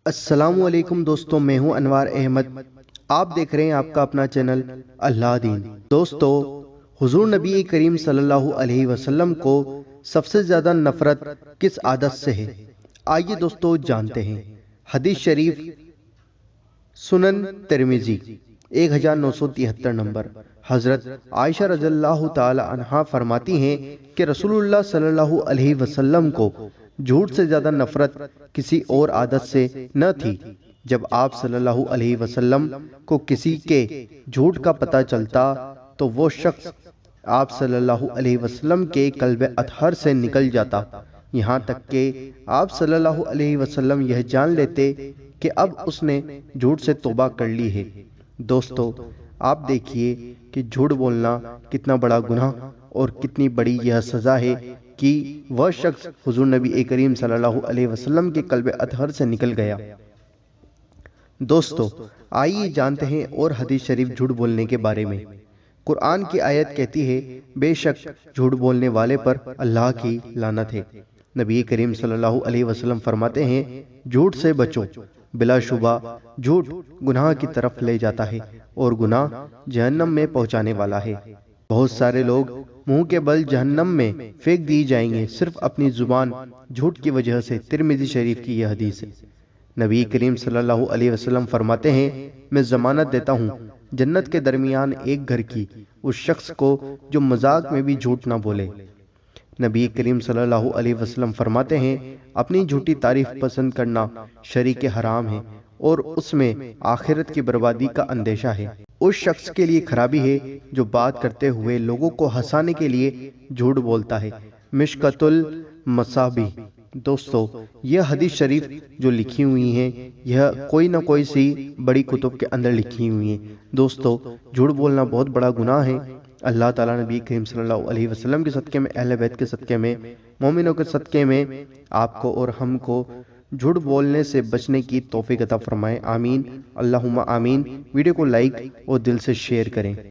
السلام علیکم دوستوں، میں ہوں انوار احمد۔ آپ دیکھ رہے ہیں آپ کا اپنا چینل اللہ دین۔ دوستو، حضور نبی کریم صلی اللہ علیہ وسلم کو سب سے زیادہ نفرت کس عادت سے ہے؟ آئیے دوستو جانتے ہیں۔ حدیث شریف سنن ترمذی 1973 نمبر۔ حضرت عائشہ رضی اللہ تعالی عنہا فرماتی ہیں کہ رسول اللہ صلی اللہ علیہ وسلم کو جھوٹ سے زیادہ نفرت کسی اور عادت سے نہ تھی۔ جب آپ صلی اللہ علیہ وسلم کو کسی کے جھوٹ کا پتہ چلتا تو وہ شخص آپ صلی اللہ علیہ وسلم کے قلب اطہر سے نکل جاتا، یہاں تک کہ آپ صلی اللہ علیہ وسلم یہ جان لیتے کہ اب اس نے جھوٹ سے توبہ کر لی ہے۔ دوستو، آپ دیکھیے کہ جھوٹ بولنا کتنا بڑا گناہ اور کتنی بڑی یہ سزا ہے کہ وہ شخص حضور نبی کریم صلی اللہ علیہ وسلم کے قلب اطہر سے نکل گیا۔ دوستو، آئیے جانتے ہیں اور حدیث شریف جھوٹ بولنے کے بارے میں۔ قرآن کی آیت کہتی ہے، بے شک جھوٹ بولنے والے پر اللہ کی لعنت ہے۔ نبی کریم صلی اللہ علیہ وسلم فرماتے ہیں، جھوٹ سے بچو، بلا شبہ جھوٹ گناہ کی طرف لے جاتا ہے اور گناہ جہنم میں پہنچانے والا ہے۔ بہت سارے لوگ منہ کے بل جہنم میں پھینک دی جائیں گے صرف اپنی زبان جھوٹ کی وجہ سے۔ ترمذی شریف کی یہ حدیث ہے۔ نبی کریم صلی اللہ علیہ وسلم فرماتے ہیں، میں ضمانت دیتا ہوں جنت کے درمیان ایک گھر کی اس شخص کو جو مذاق میں بھی جھوٹ نہ بولے۔ نبی کریم صلی اللہ علیہ وسلم فرماتے ہیں، اپنی جھوٹی تعریف پسند کرنا شریک حرام ہے اور اس میں آخرت کی بربادی کا اندیشہ ہے۔ اس شخص کے لیے خرابی ہے جو بات کرتے ہوئے لوگوں کو ہنسانے کے لیے جھوٹ بولتا ہے۔ مشکۃ المصابیح۔ دوستو، یہ حدیث شریف جو لکھی ہوئی ہیں یہ کوئی نہ کوئی سی بڑی کتب کے اندر لکھی ہوئی ہیں۔ دوستو، جھوٹ بولنا بہت بڑا گناہ ہے۔ اللہ تعالیٰ نبی کریم صلی اللہ علیہ وسلم کے صدقے میں، اہل بیت کے صدقے میں، مومنوں کے صدقے میں آپ کو اور ہم کو جھوٹ بولنے سے بچنے کی توفیق عطا فرمائے۔ آمین، اللہم آمین۔ ویڈیو کو لائک اور دل سے شیئر کریں۔